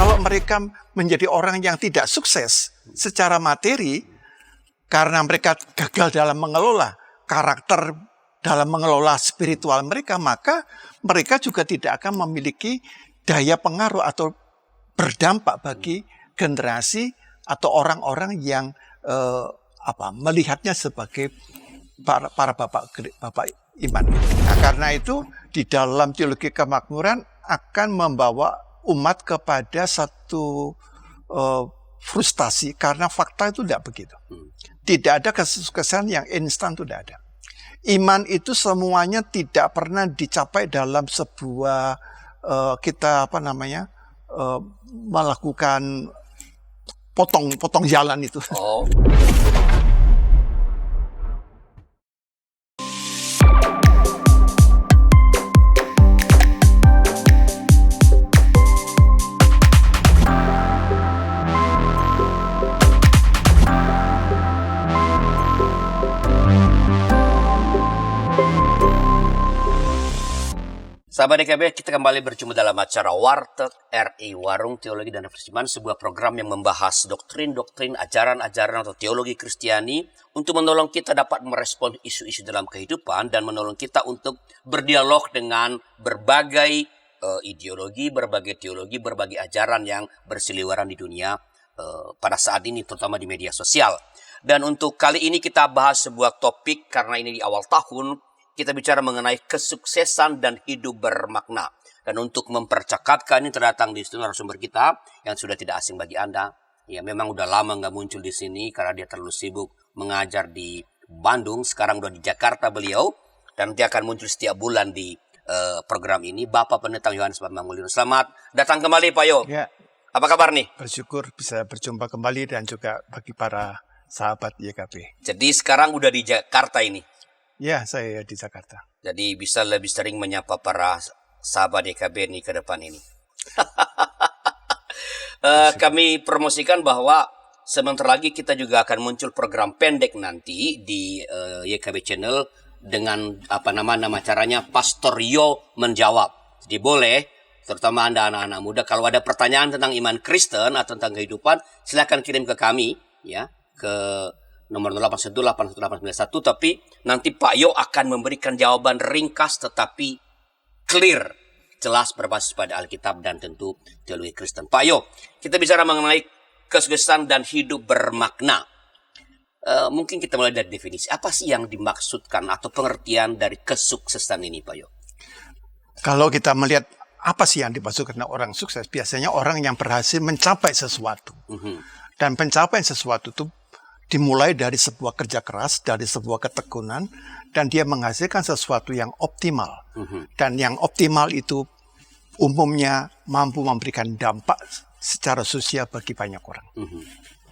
Kalau mereka menjadi orang yang tidak sukses secara materi, karena mereka gagal dalam mengelola karakter, dalam mengelola spiritual mereka, maka mereka juga tidak akan memiliki daya pengaruh atau berdampak bagi generasi atau orang-orang yang melihatnya sebagai para bapak iman. Nah, karena itu di dalam teologi kemakmuran akan membawa umat kepada satu frustasi karena fakta itu tidak begitu. Tidak ada kesuksesan yang instan, itu tidak ada. Iman itu semuanya tidak pernah dicapai dalam sebuah melakukan potong jalan itu. Oh. Sahabat DKB, kita kembali berjumpa dalam acara Warteg RI, Warung Teologi dan Refleksi Iman, sebuah program yang membahas doktrin-doktrin, ajaran-ajaran atau teologi Kristiani untuk menolong kita dapat merespon isu-isu dalam kehidupan dan menolong kita untuk berdialog dengan berbagai ideologi, berbagai teologi, berbagai ajaran yang berseliweran di dunia pada saat ini, terutama di media sosial. Dan untuk kali ini kita bahas sebuah topik karena ini di awal tahun. Kita bicara mengenai kesuksesan dan hidup bermakna. Dan untuk mempercakapkan ini terdatang di studio narasumber kita yang sudah tidak asing bagi Anda. Ya, memang udah lama nggak muncul di sini karena dia terlalu sibuk mengajar di Bandung. Sekarang udah di Jakarta beliau. Dan nanti akan muncul setiap bulan di program ini. Bapak Pendeta Yohanes Bambang Mulyono. Selamat datang kembali Pak Yo. Ya. Apa kabar nih? Bersyukur bisa berjumpa kembali dan juga bagi para sahabat YKB. Jadi sekarang udah di Jakarta ini. Ya, saya di Jakarta. Jadi bisa lebih sering menyapa para sahabat DKB ini ke depan ini. Kami promosikan bahwa sebentar lagi kita juga akan muncul program pendek nanti di YKB Channel dengan nama acaranya Pastor Yo Menjawab. Jadi boleh, terutama Anda anak-anak muda, kalau ada pertanyaan tentang iman Kristen atau tentang kehidupan, silakan kirim ke kami ya, ke nomor 08181891, tapi nanti Pak Yo akan memberikan jawaban ringkas tetapi clear, jelas berbasis pada Alkitab dan tentu teologi Kristen. Pak Yo, kita bicara mengenai kesuksesan dan hidup bermakna. Mungkin kita mulai dari definisi. Apa sih yang dimaksudkan atau pengertian dari kesuksesan ini, Pak Yo? Kalau kita melihat apa sih yang dimaksudkan orang sukses, biasanya orang yang berhasil mencapai sesuatu. Dan pencapaian sesuatu itu dimulai dari sebuah kerja keras, dari sebuah ketekunan, dan dia menghasilkan sesuatu yang optimal. Dan yang optimal itu umumnya mampu memberikan dampak secara sosial bagi banyak orang.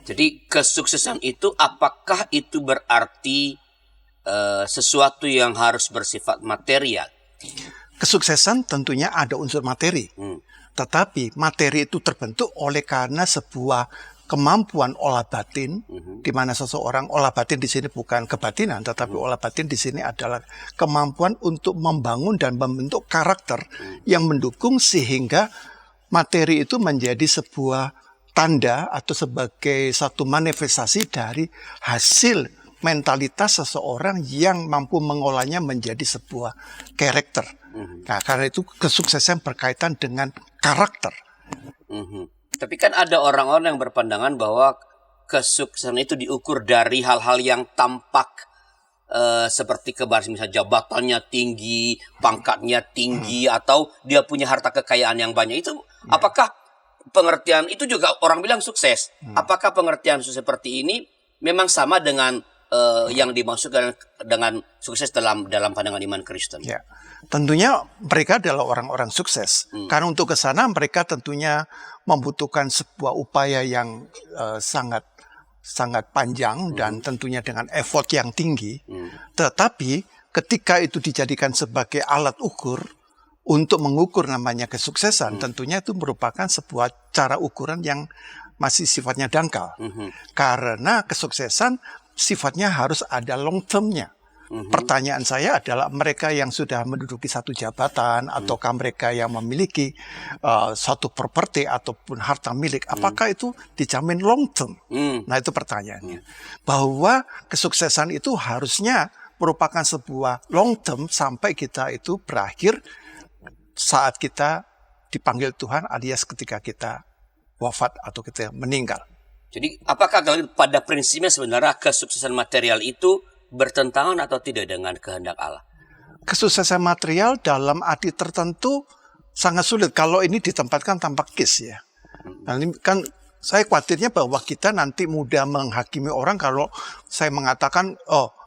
Jadi kesuksesan itu apakah itu berarti sesuatu yang harus bersifat material? Kesuksesan tentunya ada unsur materi. Tetapi materi itu terbentuk oleh karena sebuah kemampuan olah batin, di mana seseorang olah batin di sini bukan kebatinan, tetapi olah batin di sini adalah kemampuan untuk membangun dan membentuk karakter yang mendukung sehingga materi itu menjadi sebuah tanda atau sebagai satu manifestasi dari hasil mentalitas seseorang yang mampu mengolahnya menjadi sebuah karakter. Nah, karena itu kesuksesan berkaitan dengan karakter. Tapi kan ada orang-orang yang berpandangan bahwa kesuksesan itu diukur dari hal-hal yang tampak seperti misalnya jabatannya tinggi, pangkatnya tinggi, atau dia punya harta kekayaan yang banyak. Itu apakah pengertian itu juga orang bilang sukses? Apakah pengertian seperti ini memang sama dengan yang dimaksudkan dengan sukses dalam pandangan iman Kristen? Ya, tentunya mereka adalah orang-orang sukses. Karena untuk ke sana mereka tentunya membutuhkan sebuah upaya yang sangat panjang dan tentunya dengan effort yang tinggi. Tetapi ketika itu dijadikan sebagai alat ukur untuk mengukur namanya kesuksesan, tentunya itu merupakan sebuah cara ukuran yang masih sifatnya dangkal. Karena kesuksesan sifatnya harus ada long term-nya. Pertanyaan saya adalah mereka yang sudah menduduki satu jabatan ataukah mereka yang memiliki suatu properti ataupun harta milik, apakah itu dijamin long term? Nah, itu pertanyaannya. Bahwa kesuksesan itu harusnya merupakan sebuah long term sampai kita itu berakhir saat kita dipanggil Tuhan alias ketika kita wafat atau kita meninggal. Jadi apakah pada prinsipnya sebenarnya kesuksesan material itu bertentangan atau tidak dengan kehendak Allah? Kesuksesan material dalam arti tertentu sangat sulit kalau ini ditempatkan tanpa kis ya. Nah, ini kan saya khawatirnya bahwa kita nanti mudah menghakimi orang kalau saya mengatakan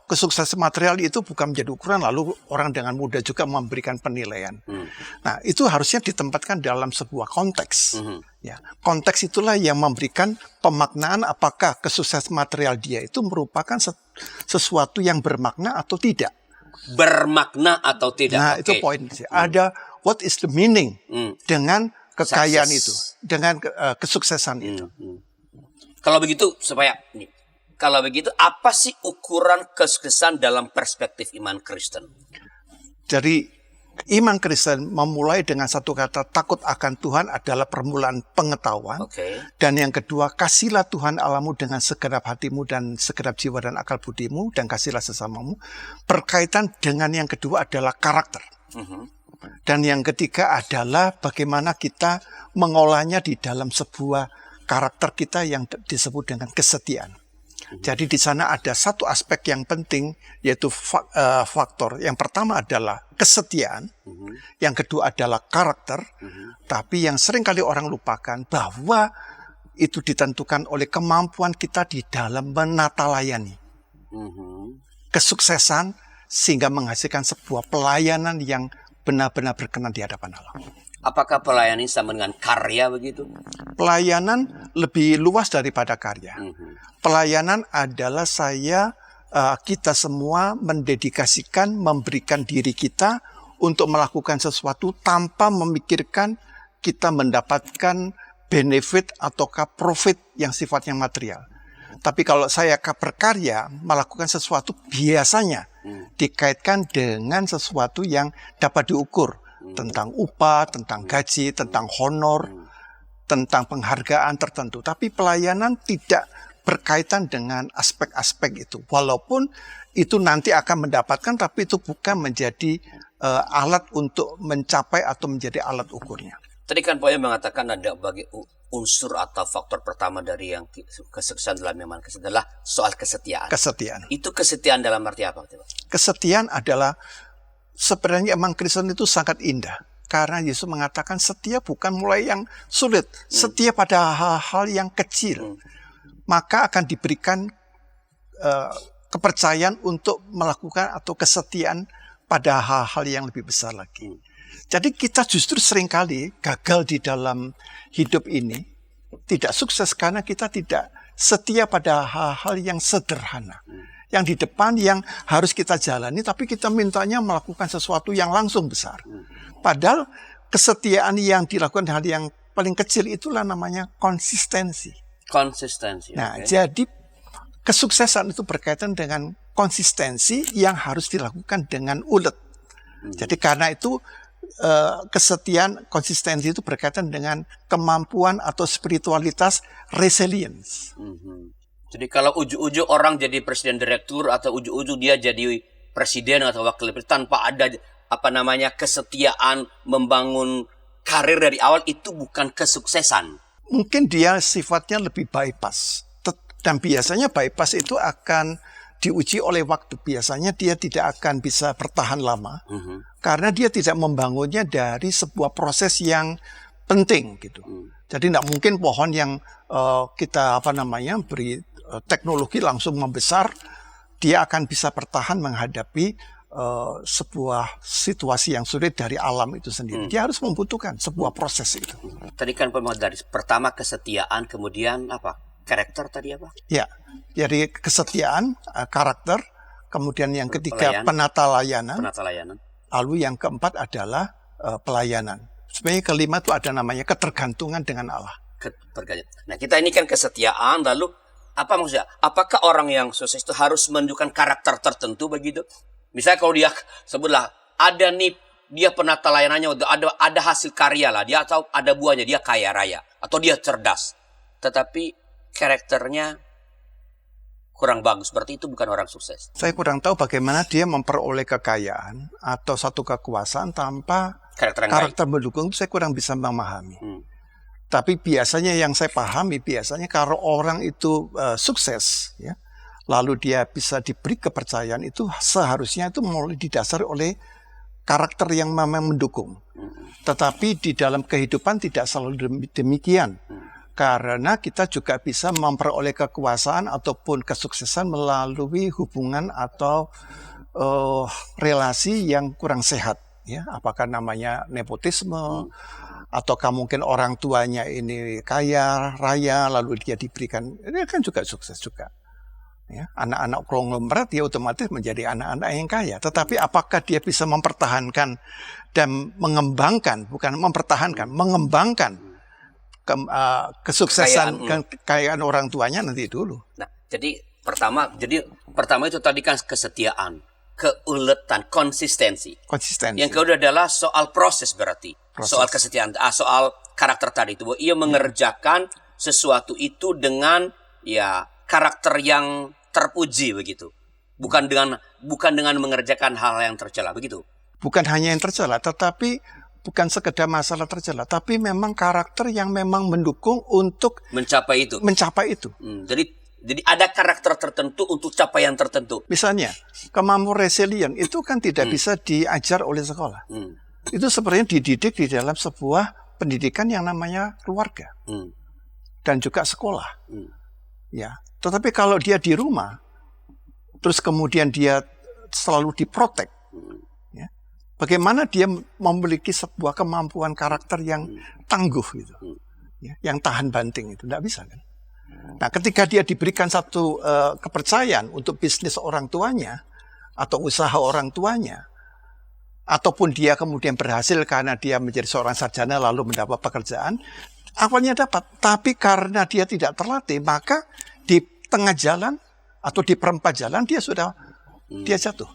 kesuksesan material itu bukan menjadi ukuran, lalu orang dengan mudah juga memberikan penilaian. Nah, itu harusnya ditempatkan dalam sebuah konteks. Ya, konteks itulah yang memberikan pemaknaan apakah kesuksesan material dia itu merupakan sesuatu yang bermakna atau tidak. Bermakna atau tidak. Nah, itu poin. Ada what is the meaning dengan kekayaan itu, dengan kesuksesan itu. Kalau begitu Kalau begitu, apa sih ukuran kesuksesan dalam perspektif iman Kristen? Jadi, iman Kristen memulai dengan satu kata, takut akan Tuhan adalah permulaan pengetahuan. Dan yang kedua, kasihlah Tuhan Allahmu dengan segenap hatimu dan segenap jiwa dan akal budimu, dan kasihlah sesamamu. Berkaitan dengan yang kedua adalah karakter. Dan yang ketiga adalah bagaimana kita mengolahnya di dalam sebuah karakter kita yang disebut dengan kesetiaan. Jadi di sana ada satu aspek yang penting, yaitu faktor. Yang pertama adalah kesetiaan, yang kedua adalah karakter, tapi yang sering kali orang lupakan bahwa itu ditentukan oleh kemampuan kita di dalam menata layani. Kesuksesan sehingga menghasilkan sebuah pelayanan yang benar-benar berkenan di hadapan Allah. Apakah pelayanan sama dengan karya begitu? Pelayanan lebih luas daripada karya. Pelayanan adalah kita semua mendedikasikan, memberikan diri kita untuk melakukan sesuatu tanpa memikirkan kita mendapatkan benefit ataukah profit yang sifatnya material. Tapi kalau saya berkarya, melakukan sesuatu biasanya dikaitkan dengan sesuatu yang dapat diukur. Tentang upah, tentang gaji, tentang honor, tentang penghargaan tertentu. Tapi pelayanan tidak berkaitan dengan aspek-aspek itu. Walaupun itu nanti akan mendapatkan, tapi itu bukan menjadi alat untuk mencapai atau menjadi alat ukurnya. Tadi kan Pak Yoyo mengatakan ada bagi unsur atau faktor pertama dari yang kesuksesan dalam iman Kristen adalah soal kesetiaan. Kesetiaan. Itu kesetiaan dalam arti apa? Kesetiaan adalah sebenarnya iman Kristen itu sangat indah. Karena Yesus mengatakan setia bukan mulai yang sulit. Setia pada hal-hal yang kecil. Maka akan diberikan kepercayaan untuk melakukan atau kesetiaan pada hal-hal yang lebih besar lagi. Jadi kita justru seringkali gagal di dalam hidup ini. Tidak sukses karena kita tidak setia pada hal-hal yang sederhana. Yang di depan yang harus kita jalani, tapi kita mintanya melakukan sesuatu yang langsung besar. Padahal kesetiaan yang dilakukan hal yang paling kecil itulah namanya konsistensi. Nah, jadi kesuksesan itu berkaitan dengan konsistensi yang harus dilakukan dengan ulet. Jadi karena itu kesetiaan, konsistensi itu berkaitan dengan kemampuan atau spiritualitas resilience. Jadi kalau ujuk-ujuk orang jadi presiden direktur atau ujuk-ujuk dia jadi presiden atau wakil presiden tanpa ada kesetiaan membangun karir dari awal, itu bukan kesuksesan. Mungkin dia sifatnya lebih bypass. Dan biasanya bypass itu akan diuji oleh waktu. Biasanya dia tidak akan bisa bertahan lama. Karena dia tidak membangunnya dari sebuah proses yang penting gitu. Jadi tidak mungkin pohon yang kita beri teknologi langsung membesar, dia akan bisa bertahan menghadapi sebuah situasi yang sulit dari alam itu sendiri. Dia harus membutuhkan sebuah proses itu. Tadi kan dari pertama kesetiaan, kemudian apa? Karakter tadi apa? Ya, jadi kesetiaan, karakter, kemudian yang ketiga penata layanan. Lalu yang keempat adalah pelayanan. Sebenarnya kelima itu ada namanya ketergantungan dengan Allah. Nah, kita ini kan kesetiaan, lalu apa maksudnya? Apakah orang yang sukses itu harus menunjukkan karakter tertentu begitu? Misalnya kalau dia sebutlah ada nih dia penata layanannya, ada hasil karya lah, dia tahu ada buahnya, dia kaya raya atau dia cerdas, tetapi karakternya kurang bagus, berarti itu bukan orang sukses. Saya kurang tahu bagaimana dia memperoleh kekayaan atau satu kekuasaan tanpa karakter mendukung, itu saya kurang bisa memahami. Tapi biasanya yang saya pahami, biasanya kalau orang itu sukses, ya, lalu dia bisa diberi kepercayaan, itu seharusnya itu mulai didasari oleh karakter yang memang mendukung. Tetapi di dalam kehidupan tidak selalu demikian. Karena kita juga bisa memperoleh kekuasaan ataupun kesuksesan melalui hubungan atau relasi yang kurang sehat. Ya, apakah namanya nepotisme, ataukah mungkin orang tuanya ini kaya raya lalu dia diberikan, ini kan juga sukses juga. Ya, anak-anak konglomerat dia otomatis menjadi anak-anak yang kaya. Tetapi apakah dia bisa mempertahankan dan mengembangkan, bukan mempertahankan, mengembangkan kesuksesan kekayaan orang tuanya nanti dulu. Nah, jadi pertama itu tadi kan kesetiaan, keuletan, konsistensi. Yang kedua adalah soal proses berarti. Soal kesetiaan, soal karakter tadi itu. Ia mengerjakan sesuatu itu dengan ya karakter yang terpuji begitu. Bukan dengan mengerjakan hal yang tercela begitu. Bukan hanya yang tercela, tetapi bukan sekedar masalah tercela, tapi memang karakter yang memang mendukung untuk mencapai itu. Jadi ada karakter tertentu untuk capaian tertentu. Misalnya, kemampuan resilient itu kan tidak bisa diajar oleh sekolah. Itu sebenarnya dididik di dalam sebuah pendidikan yang namanya keluarga. Dan juga sekolah. Ya. Tetapi kalau dia di rumah, terus kemudian dia selalu diprotek, ya, bagaimana dia memiliki sebuah kemampuan karakter yang tangguh gitu, ya, yang tahan banting itu tidak bisa kan? Nah, ketika dia diberikan satu kepercayaan untuk bisnis orang tuanya atau usaha orang tuanya, ataupun dia kemudian berhasil karena dia menjadi seorang sarjana lalu mendapat pekerjaan, awalnya dapat, tapi karena dia tidak terlatih, maka di tengah jalan atau di perempat jalan dia jatuh.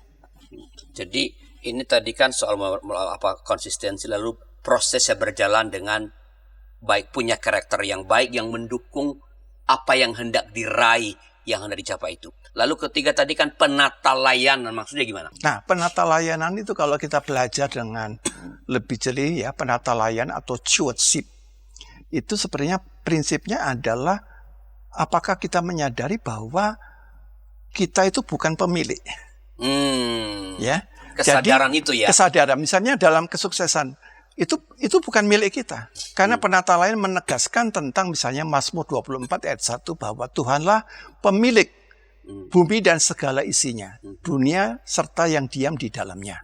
Jadi ini tadi kan soal konsistensi, lalu prosesnya berjalan dengan baik, punya karakter yang baik yang mendukung apa yang hendak diraih, yang hendak dicapai itu. Lalu ketiga tadi kan penata layanan, maksudnya gimana? Nah, penata layanan itu kalau kita belajar dengan lebih jeli ya, penata layanan atau stewardship itu sebenarnya prinsipnya adalah apakah kita menyadari bahwa kita itu bukan pemilik. Ya. Kesadaran. Jadi, itu ya. Kesadaran, misalnya dalam kesuksesan itu bukan milik kita. Karena penata layanan menegaskan tentang misalnya Mazmur 24 ayat 1 bahwa Tuhanlah pemilik bumi dan segala isinya, dunia serta yang diam di dalamnya.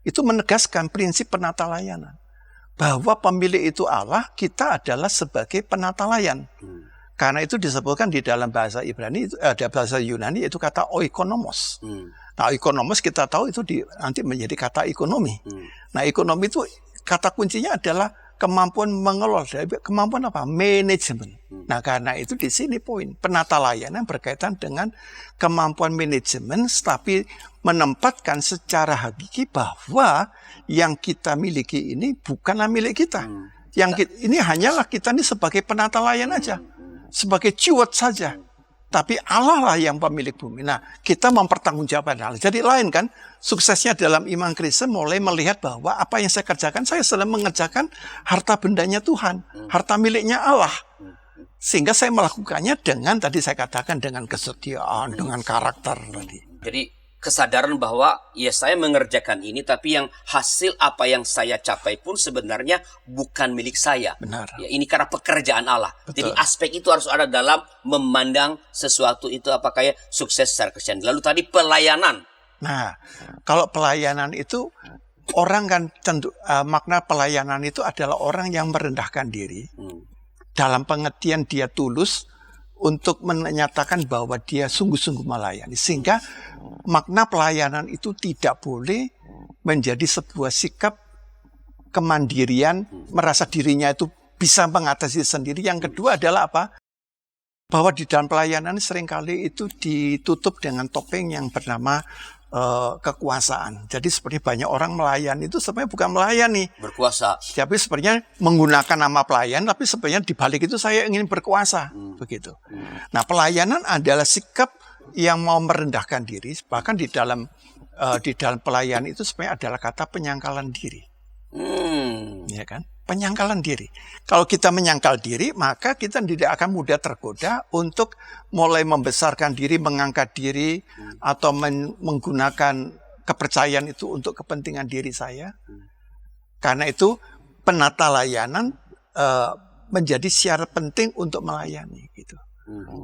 Itu menegaskan prinsip penata layanan. Bahwa pemilik itu Allah, kita adalah sebagai penata layan. Karena itu disebutkan di dalam bahasa Ibrani, ada bahasa Yunani itu kata oikonomos. Nah, oikonomos kita tahu itu nanti menjadi kata ekonomi. Nah, ekonomi itu kata kuncinya adalah kemampuan mengelola. Kemampuan apa? Manajemen. Nah, karena itu di sini poin. Penata layanan berkaitan dengan kemampuan manajemen, tapi menempatkan secara hakiki bahwa yang kita miliki ini bukanlah milik kita. Ini hanyalah kita ini sebagai penata layanan aja. Sebagai steward saja. Tapi Allah lah yang pemilik bumi. Nah, kita mempertanggungjawabkan hal. Jadi lain kan, suksesnya dalam iman Kristen mulai melihat bahwa apa yang saya kerjakan, saya sedang mengerjakan harta bendanya Tuhan. Harta miliknya Allah. Sehingga saya melakukannya dengan, tadi saya katakan, dengan kesetiaan, dengan karakter tadi. Jadi kesadaran bahwa ya saya mengerjakan ini, tapi yang hasil apa yang saya capai pun sebenarnya bukan milik saya. Benar. Ya, ini karena pekerjaan Allah. Betul. Jadi aspek itu harus ada dalam memandang sesuatu itu apakah ya sukses secara Kristen. Lalu tadi pelayanan. Nah, kalau pelayanan itu orang kan tentu makna pelayanan itu adalah orang yang merendahkan diri. Dalam pengertian dia tulus untuk menyatakan bahwa dia sungguh-sungguh melayani. Sehingga makna pelayanan itu tidak boleh menjadi sebuah sikap kemandirian, merasa dirinya itu bisa mengatasi sendiri. Yang kedua adalah apa? Bahwa di dalam pelayanan seringkali itu ditutup dengan topeng yang bernama kekuasaan. Jadi seperti banyak orang melayani itu sebenarnya bukan melayani, Berkuasa. tapi sebenarnya menggunakan nama pelayan, tapi sebenarnya di balik itu saya ingin berkuasa, begitu. Nah, pelayanan adalah sikap yang mau merendahkan diri, bahkan di dalam pelayan itu sebenarnya adalah kata penyangkalan diri, ya kan? Penyangkalan diri. Kalau kita menyangkal diri, maka kita tidak akan mudah tergoda untuk mulai membesarkan diri, mengangkat diri, atau menggunakan kepercayaan itu untuk kepentingan diri saya. Karena itu penata layanan menjadi syarat penting untuk melayani. Gitu.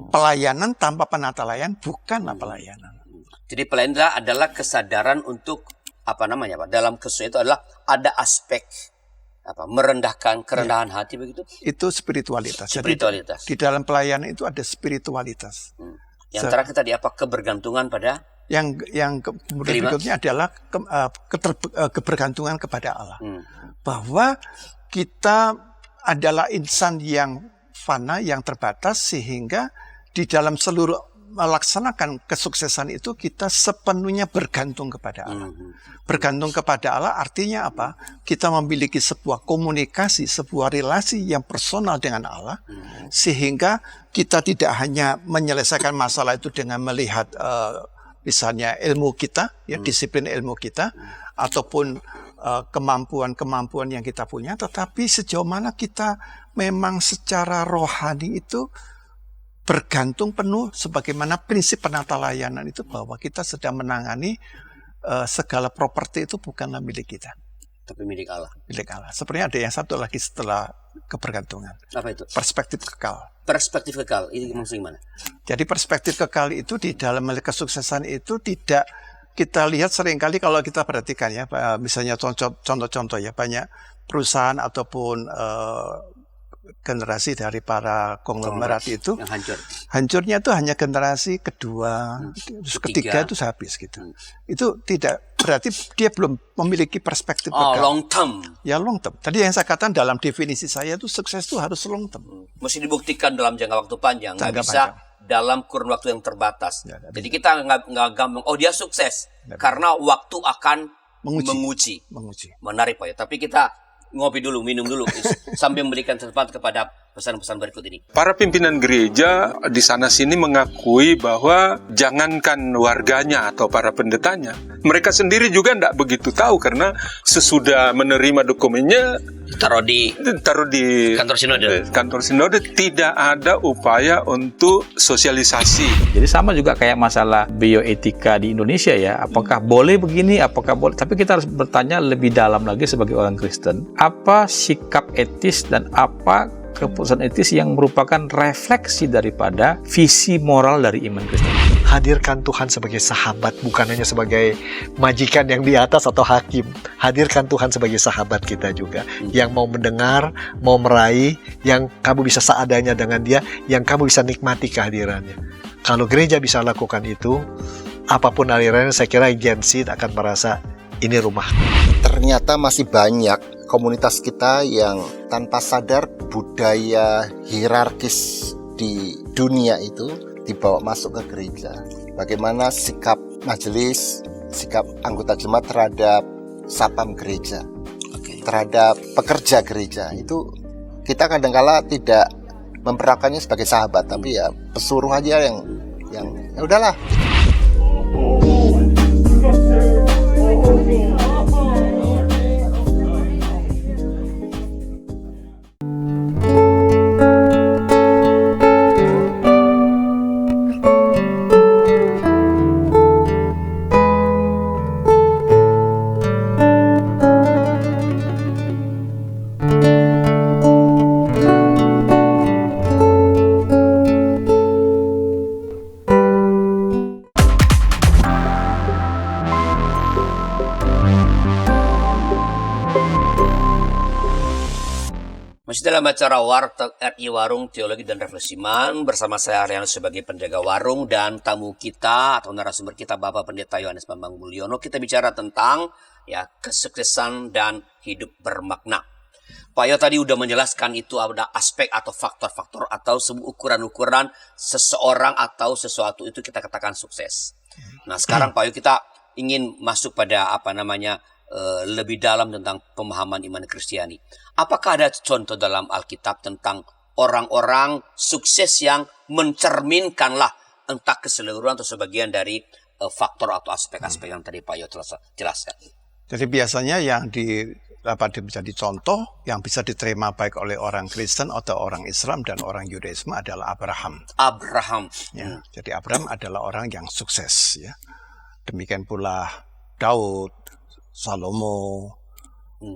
Pelayanan tanpa penata layanan bukanlah pelayanan. Jadi pelayanan adalah kesadaran untuk dalam kesuai itu adalah ada aspek merendahkan kerendahan hati begitu. Itu spiritualitas. Spiritualitas. Jadi, di dalam pelayanan itu ada spiritualitas. Yang terakhir tadi apa? Kebergantungan pada yang berikutnya adalah kebergantungan kepada Allah. Bahwa kita adalah insan yang fana, yang terbatas, sehingga di dalam seluruh melaksanakan kesuksesan itu kita sepenuhnya bergantung kepada Allah. Bergantung kepada Allah artinya apa? Kita memiliki sebuah komunikasi, sebuah relasi yang personal dengan Allah, sehingga kita tidak hanya menyelesaikan masalah itu dengan melihat misalnya ilmu kita, ya disiplin ilmu kita, ataupun kemampuan-kemampuan yang kita punya, tetapi sejauh mana kita memang secara rohani itu bergantung penuh, sebagaimana prinsip penata layanan itu, bahwa kita sedang menangani segala properti itu bukanlah milik kita, tapi milik Allah. Milik Allah. Sebenarnya ada yang satu lagi setelah kebergantungan. Apa itu? Perspektif kekal. Perspektif kekal. Ini maksudnya gimana? Jadi perspektif kekal itu di dalam kesuksesan itu tidak kita lihat seringkali kalau kita perhatikan ya, misalnya contoh-contoh ya, banyak perusahaan ataupun generasi dari para konglomerat itu hancurnya itu hanya generasi kedua, ketiga itu habis gitu. Itu tidak berarti dia belum memiliki perspektif kekal. Long term. Ya long term. Tadi yang saya katakan dalam definisi saya itu sukses itu harus long term. Mesti dibuktikan dalam jangka waktu panjang, nggak bisa dalam kurun waktu yang terbatas. Ya, jadi kita nggak gampang. Oh dia sukses karena waktu akan menguji. Menarik Pak ya. Tapi kita ngopi dulu, minum dulu, sambil memberikan tempat kepada pesan-pesan berikut ini. Para pimpinan gereja di sana-sini mengakui bahwa jangankan warganya atau para pendetanya, mereka sendiri juga tidak begitu tahu karena sesudah menerima dokumennya taruh di kantor sinode tidak ada upaya untuk sosialisasi. Jadi sama juga kayak masalah bioetika di Indonesia ya, apakah boleh begini, apakah boleh, tapi kita harus bertanya lebih dalam lagi sebagai orang Kristen, apa sikap etis dan apa keputusan etis yang merupakan refleksi daripada visi moral dari iman Kristen. Hadirkan Tuhan sebagai sahabat, bukan hanya sebagai majikan yang di atas atau hakim. Hadirkan Tuhan sebagai sahabat kita juga, yang mau mendengar, mau meraih, yang kamu bisa seadanya dengan dia, yang kamu bisa nikmati kehadirannya. Kalau gereja bisa lakukan itu, apapun alirannya, saya kira Gen Z akan merasa ini rumah. Ternyata masih banyak komunitas kita yang tanpa sadar budaya hierarkis di dunia itu dibawa masuk ke gereja. Bagaimana sikap majelis, sikap anggota jemaat terhadap satpam gereja, terhadap pekerja gereja, itu kita kadang-kala tidak memperlakukannya sebagai sahabat, tapi ya pesuruh aja yang ya udahlah. Masih dalam acara Warteg RI Warung Teologi dan Refleksi Iman, bersama saya Arianus sebagai penjaga warung, dan tamu kita atau narasumber kita Bapak Pendeta Yohanes Bambang Mulyono. Kita bicara tentang ya kesuksesan dan hidup bermakna. Pak Yo tadi udah menjelaskan itu ada aspek atau faktor-faktor atau sebuah ukuran-ukuran seseorang atau sesuatu itu kita katakan sukses. Nah sekarang Pak Yo kita ingin masuk pada lebih dalam tentang pemahaman iman Kristiani. Apakah ada contoh dalam Alkitab tentang orang-orang sukses yang mencerminkanlah entah keseluruhan atau sebagian dari faktor atau aspek-aspek yang tadi Pak Yo telah jelaskan? Jadi biasanya yang dapat menjadi contoh yang bisa diterima baik oleh orang Kristen atau orang Islam dan orang Yudaisme adalah Abraham. Ya, jadi Abraham adalah orang yang sukses. Ya. Demikian pula Daud, Salomo,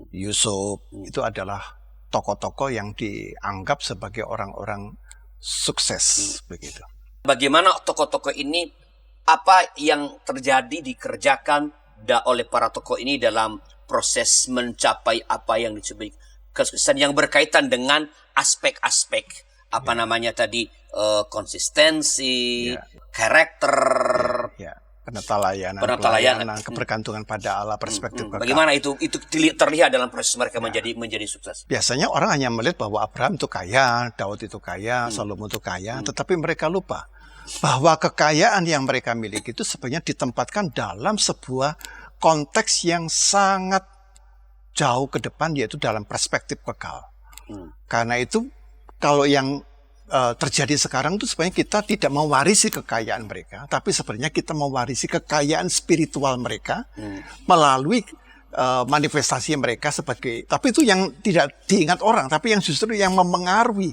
Yusuf, itu adalah tokoh-tokoh yang dianggap sebagai orang-orang sukses. Begitu. Bagaimana tokoh-tokoh ini, apa yang terjadi dikerjakan oleh para tokoh ini dalam proses mencapai apa yang disebut kesuksesan yang berkaitan dengan aspek-aspek konsistensi, karakter, penetalayanan, kebergantungan pada Allah, perspektif kekal. Bagaimana itu terlihat dalam proses mereka menjadi sukses? Biasanya orang hanya melihat bahwa Abraham itu kaya, Daud itu kaya, Salomo itu kaya, tetapi mereka lupa bahwa kekayaan yang mereka miliki itu sebenarnya ditempatkan dalam sebuah konteks yang sangat jauh ke depan, yaitu dalam perspektif kekal. Karena itu kalau yang terjadi sekarang itu sebenarnya kita tidak mewarisi kekayaan mereka, tapi sebenarnya kita mewarisi kekayaan spiritual mereka melalui manifestasi mereka sebagai, tapi itu yang tidak diingat orang, tapi yang justru yang memengaruhi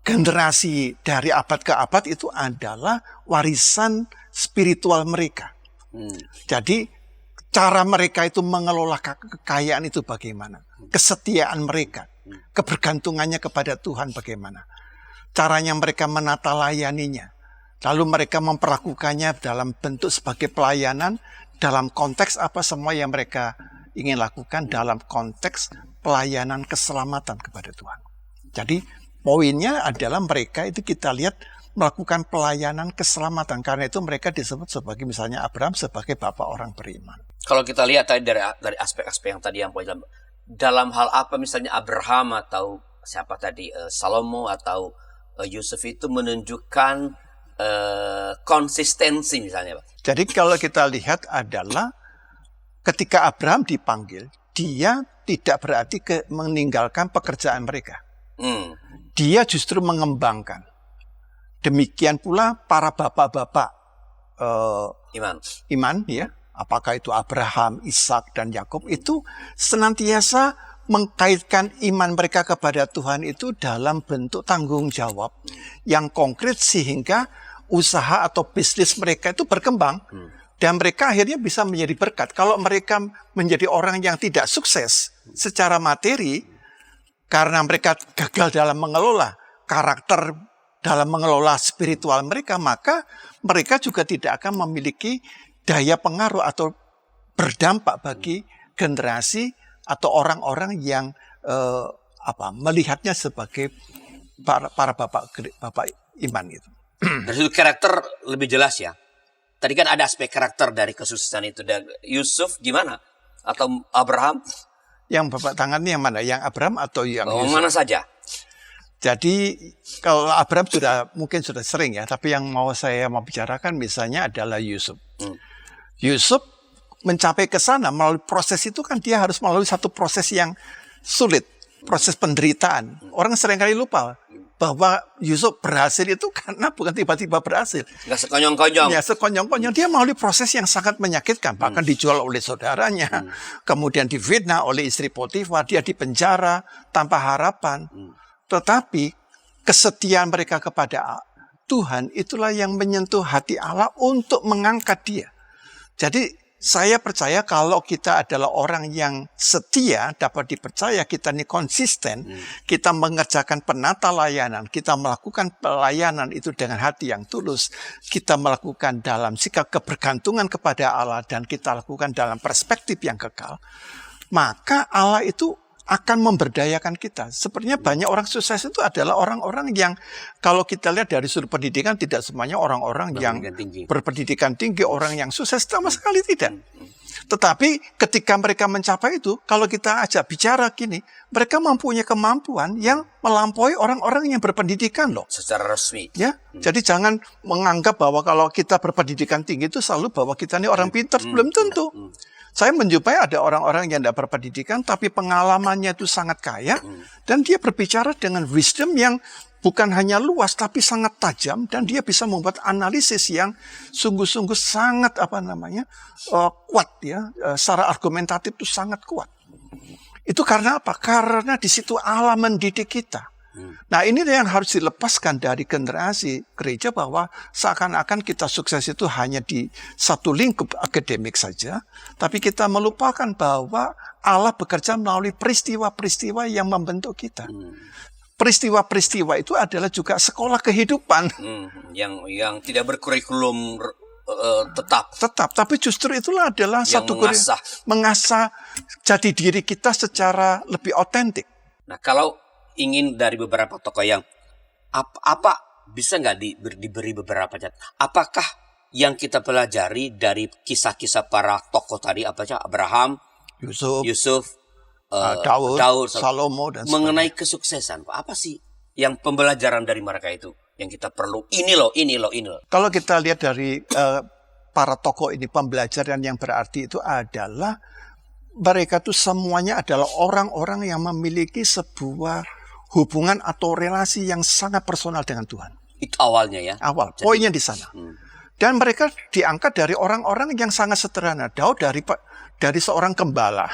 generasi dari abad ke abad itu adalah warisan spiritual mereka. Jadi cara mereka itu mengelola kekayaan itu bagaimana? Kesetiaan mereka, kebergantungannya kepada Tuhan bagaimana? Caranya mereka menata layaninya. Lalu mereka memperlakukannya dalam bentuk sebagai pelayanan dalam konteks apa semua yang mereka ingin lakukan dalam konteks pelayanan keselamatan kepada Tuhan. Jadi poinnya adalah mereka itu kita lihat melakukan pelayanan keselamatan. Karena itu mereka disebut sebagai misalnya Abraham sebagai bapak orang beriman. Kalau kita lihat tadi dari aspek-aspek yang tadi yang dalam hal apa misalnya Abraham atau siapa tadi Salomo atau Yusuf itu menunjukkan konsistensi misalnya, Pak. Jadi kalau kita lihat adalah ketika Abraham dipanggil, dia tidak berarti meninggalkan pekerjaan mereka. Dia justru mengembangkan. Demikian pula para bapak-bapak iman, ya, apakah itu Abraham, Ishak, dan Yakub itu senantiasa mengkaitkan iman mereka kepada Tuhan itu dalam bentuk tanggung jawab yang konkret sehingga usaha atau bisnis mereka itu berkembang dan mereka akhirnya bisa menjadi berkat. Kalau mereka menjadi orang yang tidak sukses secara materi karena mereka gagal dalam mengelola karakter, dalam mengelola spiritual mereka, maka mereka juga tidak akan memiliki daya pengaruh atau berdampak bagi generasi atau orang-orang yang melihatnya sebagai para bapak iman itu. Dari sudut karakter lebih jelas ya. Tadi kan ada aspek karakter dari kesuksesan itu. Dan Yusuf gimana? Atau Abraham? Yang bapak tangannya yang mana? Yang Abraham atau yang Yusuf? Mana saja. Jadi kalau Abraham mungkin sudah sering ya, tapi yang saya mau bicarakan misalnya adalah Yusuf. Yusuf mencapai ke sana melalui proses itu kan dia harus melalui satu proses yang sulit, proses penderitaan. Orang seringkali lupa bahwa Yusuf berhasil itu karena bukan tiba-tiba berhasil. Nggak sekonyong-konyong. Ya, sekonyong-konyong. Dia melalui proses yang sangat menyakitkan. Bahkan dijual oleh saudaranya. Kemudian difitnah oleh istri Potifar. Dia dipenjara tanpa harapan. Tetapi kesetiaan mereka kepada Tuhan itulah yang menyentuh hati Allah untuk mengangkat dia. Jadi saya percaya kalau kita adalah orang yang setia, dapat dipercaya, kita ini konsisten, kita mengerjakan penata layanan, kita melakukan pelayanan itu dengan hati yang tulus, kita melakukan dalam sikap kebergantungan kepada Allah, dan kita lakukan dalam perspektif yang kekal, maka Allah itu akan memberdayakan kita. Sepertinya banyak orang sukses itu adalah orang-orang yang kalau kita lihat dari sudut pendidikan tidak semuanya orang-orang yang berpendidikan tinggi, orang yang sukses sama sekali tidak. Tetapi ketika mereka mencapai itu, kalau kita ajak bicara gini, mereka mempunyai kemampuan yang melampaui orang-orang yang berpendidikan loh. Secara resmi. Ya, jadi jangan menganggap bahwa kalau kita berpendidikan tinggi itu selalu bahwa kita ini orang pintar, belum tentu. Saya menjumpai ada orang-orang yang tidak berpendidikan tapi pengalamannya itu sangat kaya dan dia berbicara dengan wisdom yang bukan hanya luas tapi sangat tajam dan dia bisa membuat analisis yang sungguh-sungguh sangat kuat ya, secara argumentatif itu sangat kuat. Itu karena apa? Karena di situ Allah mendidik kita. Nah ini yang harus dilepaskan dari generasi gereja bahwa seakan-akan kita sukses itu hanya di satu lingkup akademik saja. Tapi kita melupakan bahwa Allah bekerja melalui peristiwa-peristiwa yang membentuk kita. Peristiwa-peristiwa itu adalah juga sekolah kehidupan. Yang tidak berkurikulum tetap. Tapi justru itulah adalah yang satu mengasah jati diri kita secara lebih otentik. Nah kalau ingin dari beberapa tokoh yang apa bisa nggak diberi beberapa catatan? Apakah yang kita pelajari dari kisah-kisah para tokoh tadi Abraham, Yusuf, Daud, Salomo dan mengenai kesuksesan? Apa sih yang pembelajaran dari mereka itu yang kita perlu? Ini loh. Kalau kita lihat dari para tokoh ini, pembelajaran yang berarti itu adalah mereka itu semuanya adalah orang-orang yang memiliki sebuah hubungan atau relasi yang sangat personal dengan Tuhan. Itu awalnya ya? Awal, poinnya di sana. Dan mereka diangkat dari orang-orang yang sangat sederhana. Daud dari seorang gembala,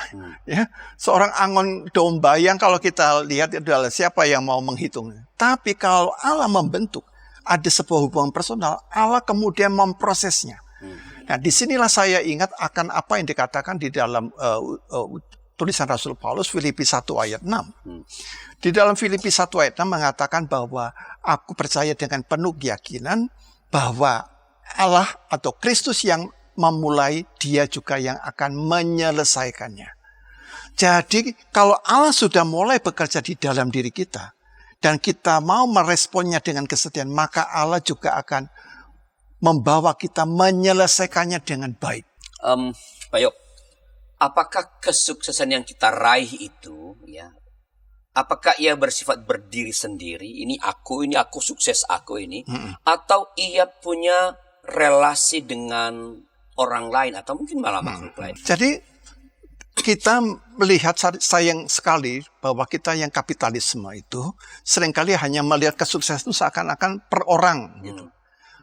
ya, seorang angon domba yang kalau kita lihat adalah siapa yang mau menghitungnya. Tapi kalau Allah membentuk, ada sebuah hubungan personal, Allah kemudian memprosesnya. Nah, disinilah saya ingat akan apa yang dikatakan di dalam tulisan Rasul Paulus Filipi 1 ayat 6. Di dalam Filipi 1 ayat 6 mengatakan bahwa aku percaya dengan penuh keyakinan bahwa Allah atau Kristus yang memulai, dia juga yang akan menyelesaikannya. Jadi kalau Allah sudah mulai bekerja di dalam diri kita dan kita mau meresponnya dengan kesetiaan, maka Allah juga akan membawa kita menyelesaikannya dengan baik. Pak Yok, apakah kesuksesan yang kita raih itu, ya, apakah ia bersifat berdiri sendiri? Ini aku sukses aku ini, atau ia punya relasi dengan orang lain atau mungkin malah makhluk lain? Jadi kita melihat sayang sekali bahwa kita yang kapitalisme itu seringkali hanya melihat kesuksesan itu seakan-akan per orang gitu.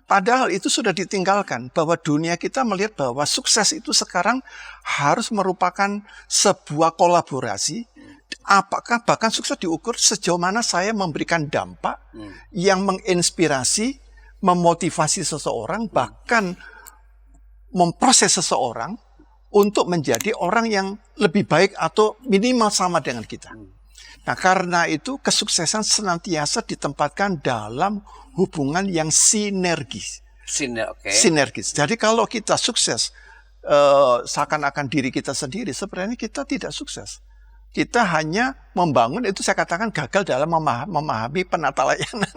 Padahal itu sudah ditinggalkan, bahwa dunia kita melihat bahwa sukses itu sekarang harus merupakan sebuah kolaborasi. Apakah bahkan sukses diukur sejauh mana saya memberikan dampak yang menginspirasi, memotivasi seseorang, bahkan memproses seseorang untuk menjadi orang yang lebih baik atau minimal sama dengan kita. Nah, karena itu kesuksesan senantiasa ditempatkan dalam hubungan yang sinergis. Sinergis. Jadi kalau kita sukses seakan-akan diri kita sendiri, sebenarnya kita tidak sukses. Kita hanya membangun, itu saya katakan gagal dalam memahami penata layanan.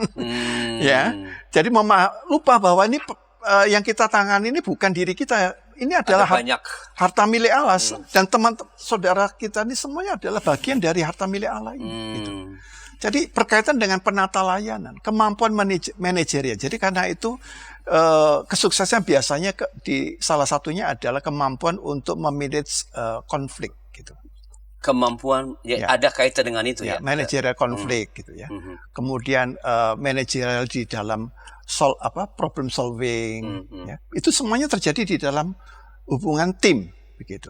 Ya, jadi lupa bahwa ini yang kita tangani ini bukan diri kita. Ini adalah harta milik Allah. Dan teman saudara kita ini semuanya adalah bagian dari harta milik Allah ini. Gitu. Jadi berkaitan dengan penata layanan, kemampuan manajerial. Jadi karena itu kesuksesan biasanya di salah satunya adalah kemampuan untuk memanage konflik. Gitu. Kemampuan ada kaitan dengan itu ya. Manajerial konflik gitu ya. Kemudian manajerial di dalam problem solving. Ya. Itu semuanya terjadi di dalam hubungan tim begitu.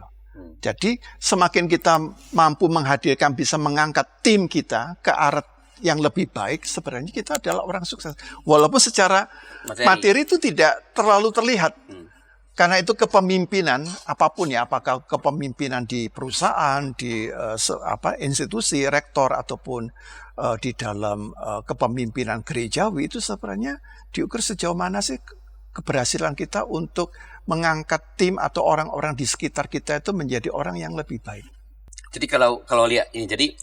Jadi semakin kita mampu menghadirkan, bisa mengangkat tim kita ke arah yang lebih baik, sebenarnya kita adalah orang sukses. Walaupun secara materi itu tidak terlalu terlihat. Karena itu kepemimpinan apapun ya, apakah kepemimpinan di perusahaan, di institusi, rektor ataupun di dalam kepemimpinan gerejawi, itu sebenarnya diukur sejauh mana sih keberhasilan kita untuk mengangkat tim atau orang-orang di sekitar kita itu menjadi orang yang lebih baik. Jadi kalau lihat ini, jadi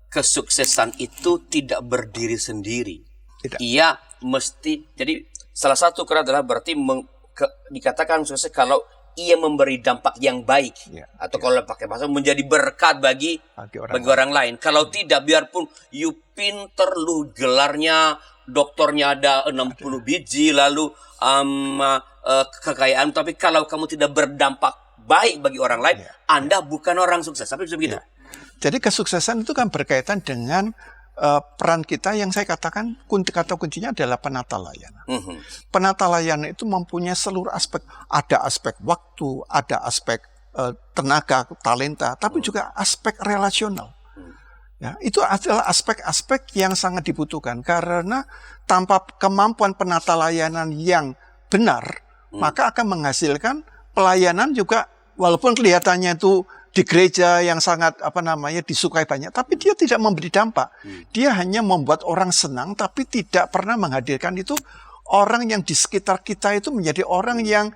kesuksesan itu tidak berdiri sendiri. Tidak. Ia mesti, jadi salah satu adalah berarti dikatakan sukses kalau ia memberi dampak yang baik, Ya, atau kalau pakai bahasa menjadi berkat bagi bagi orang lain. Kalau tidak, biarpun you pinter, lu gelarnya doktornya ada 60 biji, lalu kekayaan, tapi kalau kamu tidak berdampak baik bagi orang lain, Anda bukan orang sukses. Tapi bisa begitu. Ya. Jadi kesuksesan itu kan berkaitan dengan peran kita yang saya katakan kata kuncinya adalah penata layanan. Penata layanan itu mempunyai seluruh aspek. Ada aspek waktu, ada aspek tenaga, talenta, tapi juga aspek relasional. Ya, itu adalah aspek-aspek yang sangat dibutuhkan karena tanpa kemampuan penata layanan yang benar, maka akan menghasilkan pelayanan juga walaupun kelihatannya itu di gereja yang sangat disukai banyak, tapi dia tidak memberi dampak. Dia hanya membuat orang senang, tapi tidak pernah menghadirkan itu orang yang di sekitar kita itu menjadi orang yang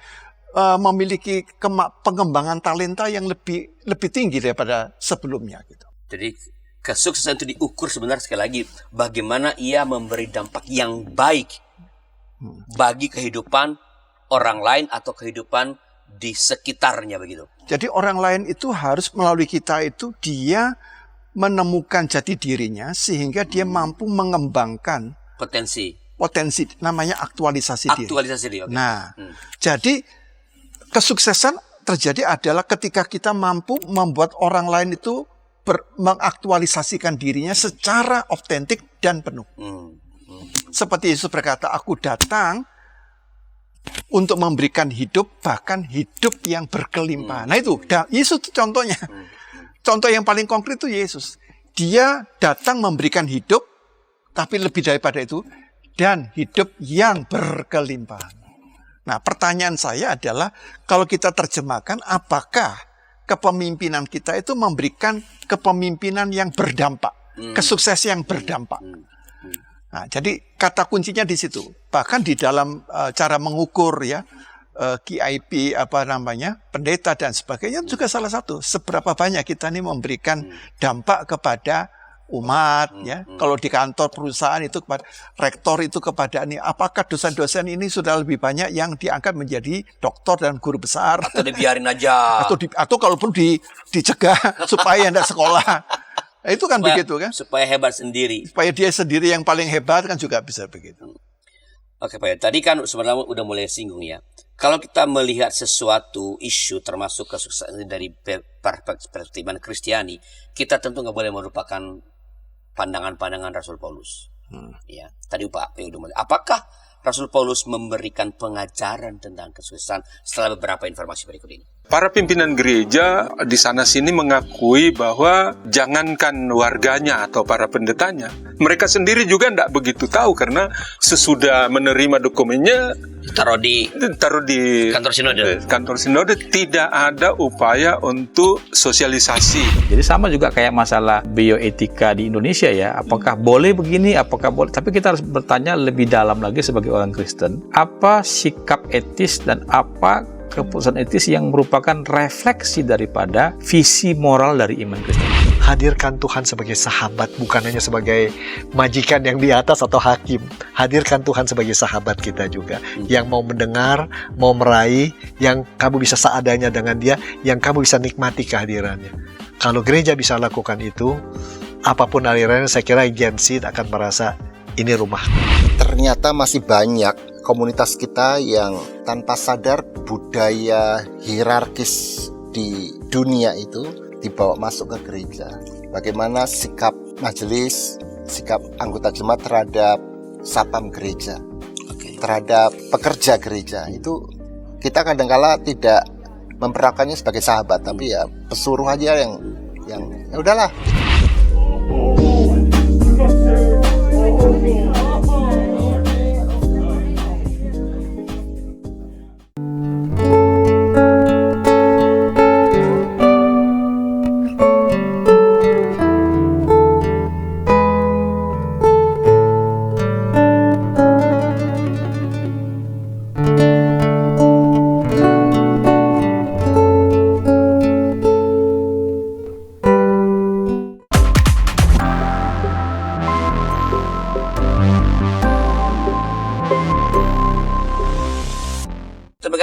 memiliki pengembangan talenta yang lebih tinggi daripada sebelumnya. Gitu. Jadi kesuksesan itu diukur sebenarnya sekali lagi bagaimana ia memberi dampak yang baik bagi kehidupan orang lain atau kehidupan di sekitarnya begitu. Jadi orang lain itu harus melalui kita itu dia menemukan jati dirinya sehingga dia mampu mengembangkan potensi namanya aktualisasi diri. Okay. Nah, jadi kesuksesan terjadi adalah ketika kita mampu membuat orang lain itu mengaktualisasikan dirinya secara otentik dan penuh. Seperti Yesus berkata, aku datang untuk memberikan hidup, bahkan hidup yang berkelimpahan. Nah itu, Yesus itu contohnya. Contoh yang paling konkret itu Yesus. Dia datang memberikan hidup, tapi lebih daripada itu, dan hidup yang berkelimpahan. Nah pertanyaan saya adalah, kalau kita terjemahkan, apakah kepemimpinan kita itu memberikan kepemimpinan yang berdampak, kesuksesan yang berdampak. Nah, jadi kata kuncinya di situ. Bahkan di dalam cara mengukur ya KIP pendeta dan sebagainya juga salah satu. Seberapa banyak kita ini memberikan dampak kepada umat ya. Kalau di kantor perusahaan itu kepada rektor itu kepada ini, apakah dosen-dosen ini sudah lebih banyak yang diangkat menjadi doktor dan guru besar atau dibiarin aja atau kalaupun dicegah supaya tidak sekolah. Nah, itu kan begitu kan? Supaya hebat sendiri. Supaya dia sendiri yang paling hebat kan juga bisa begitu. Oke Pak, tadi kan sebenarnya udah mulai singgung ya. Kalau kita melihat sesuatu isu termasuk kesuksesan dari perspektif Kristiani, kita tentu nggak boleh merupakan pandangan-pandangan Rasul Paulus. Ya, tadi Pak P udah mulai. Apakah Rasul Paulus memberikan pengajaran tentang kesuksesan setelah beberapa informasi berikut ini? Para pimpinan gereja di sana-sini mengakui bahwa jangankan warganya atau para pendetanya, mereka sendiri juga tidak begitu tahu karena sesudah menerima dokumennya taruh di kantor sinode tidak ada upaya untuk sosialisasi. Jadi sama juga kayak masalah bioetika di Indonesia ya, apakah boleh begini, apakah boleh, tapi kita harus bertanya lebih dalam lagi sebagai orang Kristen, apa sikap etis dan apa keputusan etis yang merupakan refleksi daripada visi moral dari iman Kristen. Hadirkan Tuhan sebagai sahabat, bukan hanya sebagai majikan yang di atas atau hakim. Hadirkan Tuhan sebagai sahabat kita juga, yang mau mendengar, mau meraih, yang kamu bisa seadanya dengan dia, yang kamu bisa nikmati kehadirannya. Kalau gereja bisa lakukan itu, apapun alirannya, saya kira Gen Z akan merasa ini rumah. Ternyata masih banyak komunitas kita yang tanpa sadar budaya hierarkis di dunia itu dibawa masuk ke gereja. Bagaimana sikap majelis, sikap anggota jemaat terhadap satpam gereja, terhadap pekerja gereja, itu kita kadang-kala tidak memperlakukannya sebagai sahabat, tapi ya pesuruh aja yang ya udahlah.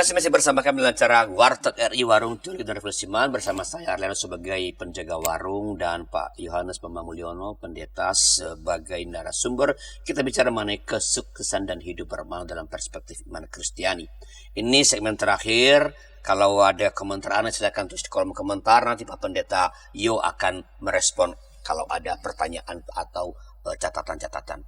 kasih masih bersama kami dalam acara Warteg RI Warung Teologi dan Revolusi Iman bersama saya Arliano sebagai penjaga warung dan Pak Yohanes Pembamulyono pendeta sebagai narasumber. Kita bicara mengenai kesuksesan dan hidup beramal dalam perspektif iman Kristiani. Ini segmen terakhir. Kalau ada komentar Anda silakan tulis di kolom komentar. Nanti Pak Pendeta Yo akan merespon kalau ada pertanyaan atau catatan-catatan.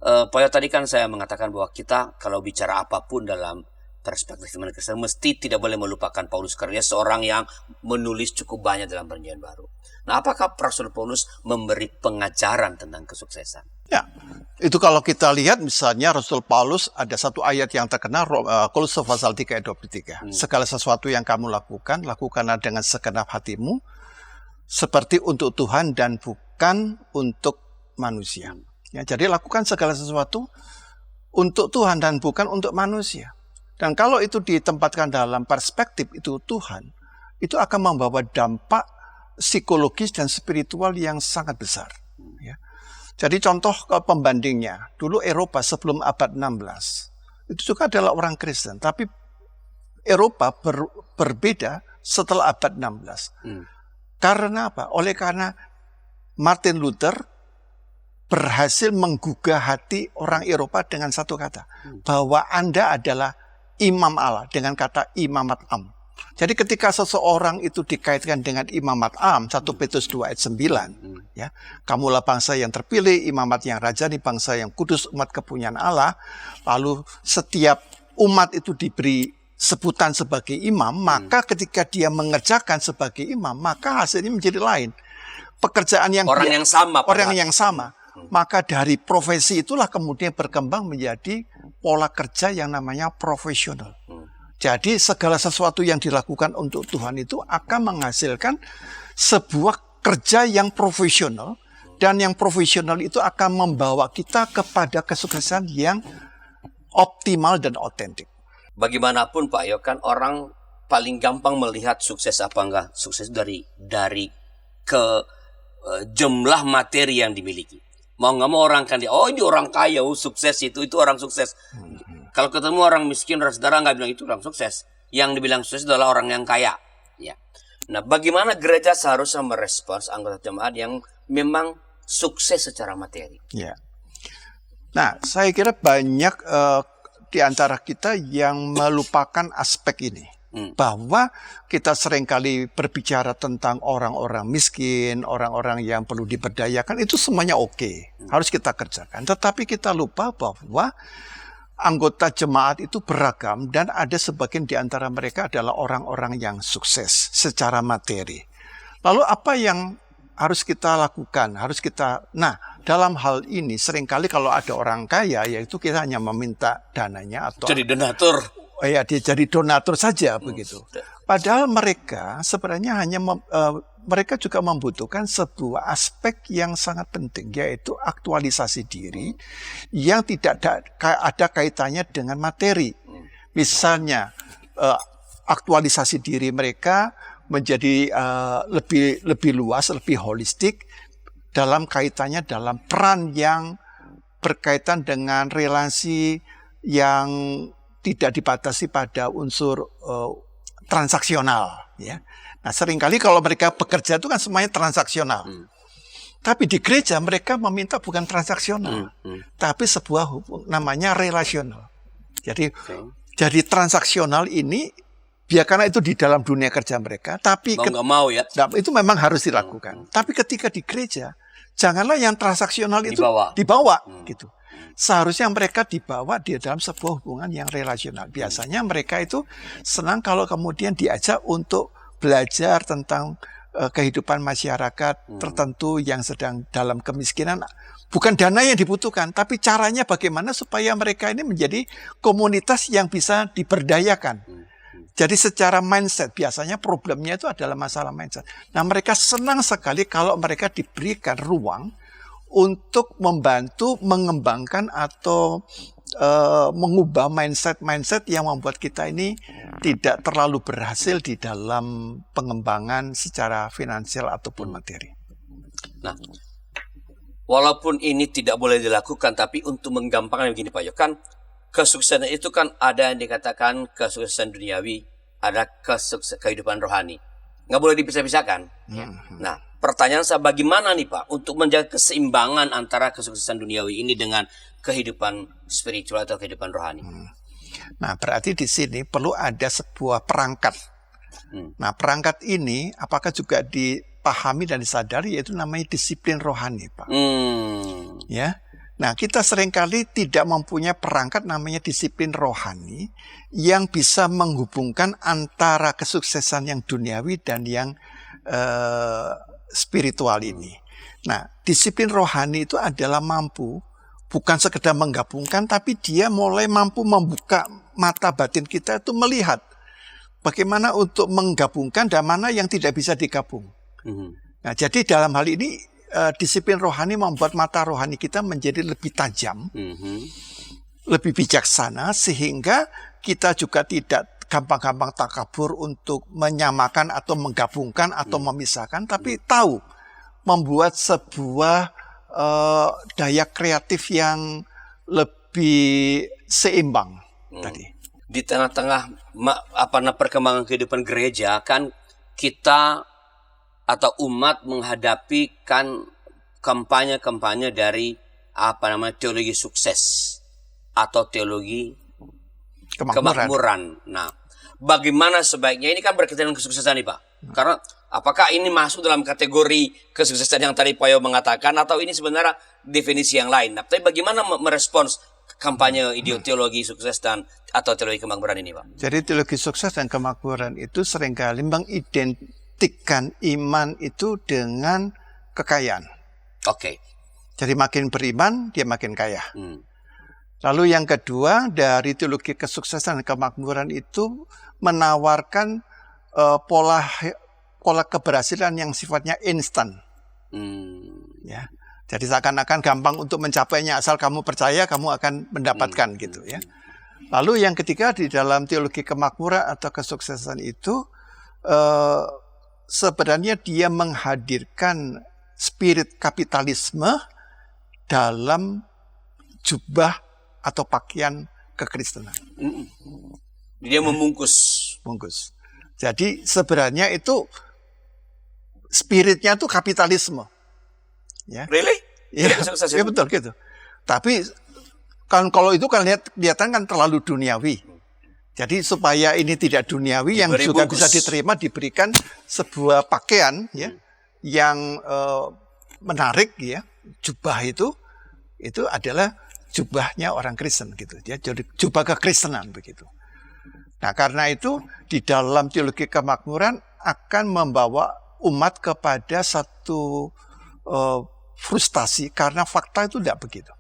Pak Yo, tadi kan saya mengatakan bahwa kita kalau bicara apapun dalam perspektif iman Kristen mesti tidak boleh melupakan Paulus karena seorang yang menulis cukup banyak dalam Perjanjian Baru. Nah, apakah Rasul Paulus memberi pengajaran tentang kesuksesan? Ya, itu kalau kita lihat misalnya Rasul Paulus ada satu ayat yang terkenal, Kolose pasal 3 ayat 23. Segala sesuatu yang kamu lakukan, lakukanlah dengan segenap hatimu, seperti untuk Tuhan dan bukan untuk manusia. Ya, jadi lakukan segala sesuatu untuk Tuhan dan bukan untuk manusia. Dan kalau itu ditempatkan dalam perspektif itu Tuhan, itu akan membawa dampak psikologis dan spiritual yang sangat besar. Ya. Jadi contoh pembandingnya, dulu Eropa sebelum abad 16, itu juga adalah orang Kristen. Tapi Eropa berbeda setelah abad 16. Karena apa? Oleh karena Martin Luther berhasil menggugah hati orang Eropa dengan satu kata, bahwa Anda adalah imam Allah, dengan kata imamat am. Jadi ketika seseorang itu dikaitkan dengan imamat am, 1 Petrus 2 ayat 9, ya, kamulah bangsa yang terpilih, imamat yang rajani, bangsa yang kudus, umat kepunyaan Allah. Lalu setiap umat itu diberi sebutan sebagai imam, maka ketika dia mengerjakan sebagai imam, maka hasilnya menjadi lain. Pekerjaan yang orang yang sama. Maka dari profesi itulah kemudian berkembang menjadi pola kerja yang namanya profesional. Jadi segala sesuatu yang dilakukan untuk Tuhan itu akan menghasilkan sebuah kerja yang profesional. Dan yang profesional itu akan membawa kita kepada kesuksesan yang optimal dan otentik. Bagaimanapun Pak Yo, kan orang paling gampang melihat sukses apa enggak. Sukses dari jumlah materi yang dimiliki. Mau nggak mau orang kan ini orang kaya, sukses itu orang sukses. Kalau ketemu orang miskin, saudara nggak bilang itu orang sukses. Yang dibilang sukses adalah orang yang kaya. Ya. Nah, bagaimana gereja seharusnya merespons anggota jemaat yang memang sukses secara materi? Ya. Nah, saya kira banyak di antara kita yang melupakan aspek ini. Bahwa kita seringkali berbicara tentang orang-orang miskin, orang-orang yang perlu diberdayakan, itu semuanya oke, harus kita kerjakan. Tetapi kita lupa bahwa anggota jemaat itu beragam dan ada sebagian di antara mereka adalah orang-orang yang sukses secara materi. Lalu apa yang harus kita lakukan? Nah, dalam hal ini seringkali kalau ada orang kaya, yaitu kita hanya meminta dananya atau jadi donatur. Ya, dia jadi donatur saja begitu. Padahal mereka sebenarnya mereka juga membutuhkan sebuah aspek yang sangat penting, yaitu aktualisasi diri yang tidak ada kaitannya dengan materi. Misalnya aktualisasi diri mereka menjadi lebih luas, lebih holistik dalam kaitannya dalam peran yang berkaitan dengan relasi yang tidak dibatasi pada unsur transaksional, ya. Nah, seringkali kalau mereka bekerja itu kan semuanya transaksional. Tapi di gereja mereka meminta bukan transaksional, tapi sebuah namanya relasional. Jadi transaksional ini karena itu di dalam dunia kerja mereka, tapi nggak mau ya. Itu memang harus dilakukan. Tapi ketika di gereja, janganlah yang transaksional itu dibawa gitu. Seharusnya mereka dibawa di dalam sebuah hubungan yang relasional. Biasanya mereka itu senang kalau kemudian diajak untuk belajar tentang kehidupan masyarakat tertentu yang sedang dalam kemiskinan. Bukan dana yang dibutuhkan, tapi caranya bagaimana supaya mereka ini menjadi komunitas yang bisa diberdayakan. Jadi secara mindset, biasanya problemnya itu adalah masalah mindset. Nah, mereka senang sekali kalau mereka diberikan ruang untuk membantu mengembangkan atau mengubah mindset yang membuat kita ini tidak terlalu berhasil di dalam pengembangan secara finansial ataupun materi. Nah, walaupun ini tidak boleh dilakukan, tapi untuk menggampangkan begini Pak Yo, kan kesuksesan itu kan ada yang dikatakan kesuksesan duniawi, ada kehidupan rohani. Nggak boleh dipisah-pisahkan. Ya. Nah, pertanyaan saya, bagaimana nih Pak untuk menjaga keseimbangan antara kesuksesan duniawi ini dengan kehidupan spiritual atau kehidupan rohani? Nah, berarti di sini perlu ada sebuah perangkat. Nah, perangkat ini apakah juga dipahami dan disadari, yaitu namanya disiplin rohani, Pak. Ya. Nah, kita seringkali tidak mempunyai perangkat namanya disiplin rohani yang bisa menghubungkan antara kesuksesan yang duniawi dan yang spiritual ini. Nah, disiplin rohani itu adalah mampu, bukan sekedar menggabungkan, tapi dia mulai mampu membuka mata batin kita itu melihat bagaimana untuk menggabungkan dan mana yang tidak bisa digabung. Nah, jadi dalam hal ini disiplin rohani membuat mata rohani kita menjadi lebih tajam, lebih bijaksana, sehingga kita juga tidak gampang-gampang takabur untuk menyamakan atau menggabungkan atau memisahkan, tapi tahu membuat sebuah daya kreatif yang lebih seimbang tadi. Di tengah-tengah perkembangan kehidupan gereja kan kita atau umat menghadapi kan kampanye-kampanye dari teologi sukses atau teologi kemakmuran. Nah, bagaimana sebaiknya, ini kan berkaitan dengan kesuksesan nih Pak. Karena apakah ini masuk dalam kategori kesuksesan yang tadi Pak Yo mengatakan, atau ini sebenarnya definisi yang lain? Nah, tapi bagaimana merespons kampanye teologi sukses dan atau teologi kemakmuran ini Pak? Jadi teologi sukses dan kemakmuran itu seringkali mengidentikan iman itu dengan kekayaan. Oke. Jadi makin beriman, dia makin kaya. Lalu yang kedua, dari teologi kesuksesan dan kemakmuran itu menawarkan pola keberhasilan yang sifatnya instan. Ya. Jadi seakan-akan gampang untuk mencapainya, asal kamu percaya kamu akan mendapatkan gitu ya. Lalu yang ketiga, di dalam teologi kemakmuran atau kesuksesan itu sebenarnya dia menghadirkan spirit kapitalisme dalam jubah atau pakaian kekristenan. Dia membungkus. Jadi sebenarnya itu spiritnya itu kapitalisme. Ya. Really? Ya, ya betul gitu. Tapi kalau itu kan kelihatan kan terlalu duniawi. Jadi supaya ini tidak duniawi, yang juga bisa diterima, diberikan sebuah pakaian ya yang menarik ya. Jubah itu adalah jubahnya orang Kristen gitu. Ya, jadi jubah kekristenan begitu. Nah, karena itu di dalam teologi kemakmuran akan membawa umat kepada satu frustasi karena fakta itu tidak begitu.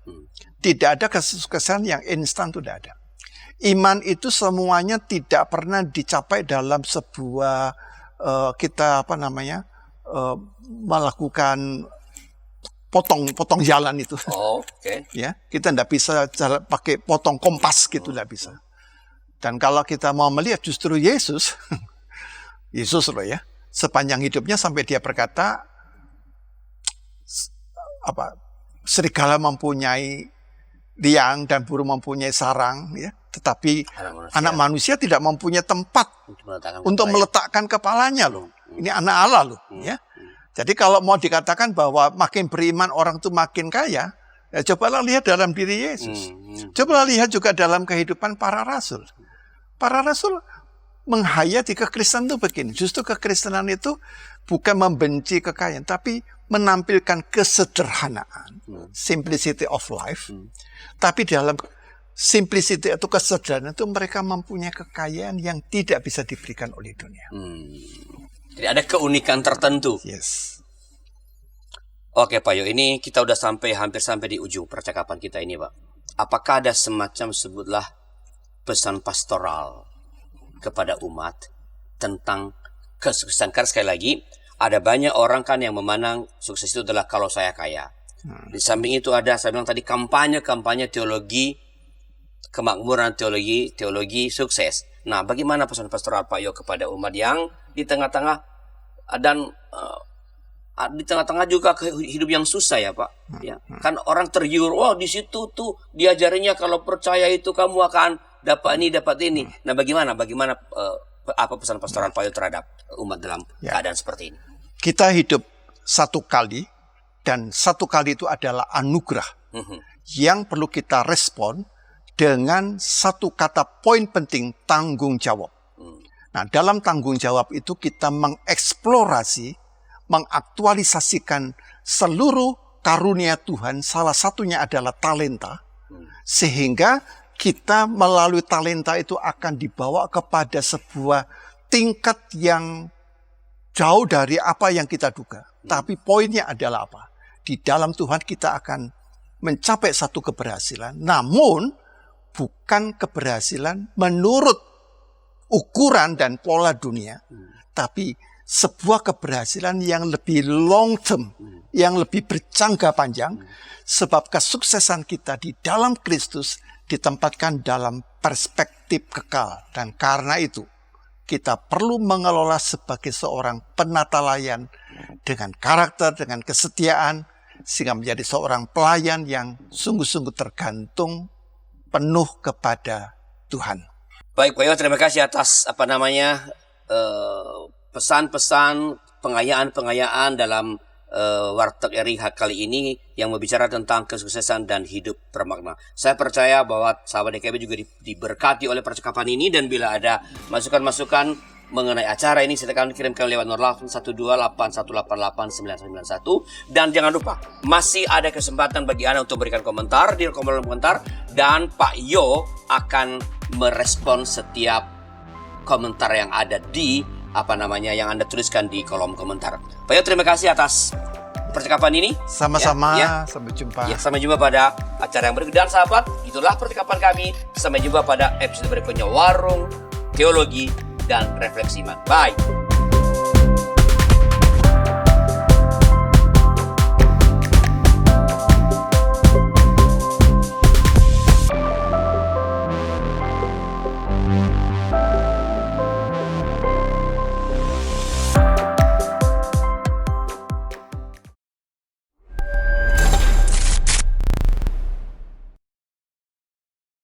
Tidak ada kesuksesan yang instan, itu tidak ada. Iman itu semuanya tidak pernah dicapai dalam sebuah kita melakukan potong jalan itu. Ya, kita tidak bisa pakai potong kompas gitu, tidak bisa. Dan kalau kita mau melihat justru Yesus loh ya, sepanjang hidupnya sampai dia berkata, serigala mempunyai liang dan burung mempunyai sarang ya, tetapi anak manusia tidak mempunyai tempat untuk meletakkan kepalanya loh. Ini anak Allah loh ya. Jadi kalau mau dikatakan bahwa makin beriman orang itu makin kaya, ya cobalah lihat dalam diri Yesus. Cobalah lihat juga dalam kehidupan para rasul. Para rasul menghayati kekristenan itu begini. Justru kekristenan itu bukan membenci kekayaan, tapi menampilkan kesederhanaan, simplicity of life. Tapi dalam simplicity atau kesederhanaan itu mereka mempunyai kekayaan yang tidak bisa diberikan oleh dunia. Jadi ada keunikan tertentu. Yes. Oke Pak Yo, ini kita udah hampir sampai di ujung percakapan kita ini Pak. Apakah ada semacam sebutlah pesan pastoral kepada umat tentang kesuksesan? Karena sekali lagi ada banyak orang kan yang memandang sukses itu adalah kalau saya kaya. Di samping itu ada, saya bilang tadi, kampanye teologi kemakmuran, teologi sukses. Nah, bagaimana pesan pastoral Pak Yo kepada umat yang di tengah-tengah dan di tengah-tengah juga hidup yang susah ya Pak. Ya, kan orang tergiur, wah di situ tuh diajarinya kalau percaya itu kamu akan dapat ini. Nah, bagaimana apa pesan pastoral Pak Yo terhadap umat dalam keadaan seperti ini? Kita hidup satu kali, dan satu kali itu adalah anugerah yang perlu kita respon dengan satu kata poin penting, tanggung jawab. Nah, dalam tanggung jawab itu kita mengeksplorasi, mengaktualisasikan seluruh karunia Tuhan, salah satunya adalah talenta, sehingga kita melalui talenta itu akan dibawa kepada sebuah tingkat yang jauh dari apa yang kita duga. Tapi poinnya adalah apa? Di dalam Tuhan kita akan mencapai satu keberhasilan, namun bukan keberhasilan menurut ukuran dan pola dunia, tapi sebuah keberhasilan yang lebih long term, yang lebih berjangka panjang, sebab kesuksesan kita di dalam Kristus ditempatkan dalam perspektif kekal. Dan karena itu, kita perlu mengelola sebagai seorang penata layan dengan karakter, dengan kesetiaan, sehingga menjadi seorang pelayan yang sungguh-sungguh tergantung penuh kepada Tuhan. Baik Pak Yo, terima kasih atas pesan-pesan, pengayaan dalam Warteg RI kali ini yang berbicara tentang kesuksesan dan hidup bermakna. Saya percaya bahwa sahabat DKB juga diberkati oleh percakapan ini, dan bila ada masukan-masukan mengenai acara ini silakan kirimkan lewat 081281888991. Dan jangan lupa masih ada kesempatan bagi Anda untuk berikan komentar di kolom komentar, dan Pak Yo akan merespon setiap komentar yang ada di yang Anda tuliskan di kolom komentar. Pak Yo, terima kasih atas percakapan ini. Sama-sama, sampai jumpa. Ya, sampai jumpa pada acara yang berikutnya. Dan sahabat, itulah percakapan kami. Sampai jumpa pada episode berikutnya Warung Teologi dan Refleksi Iman. Bye.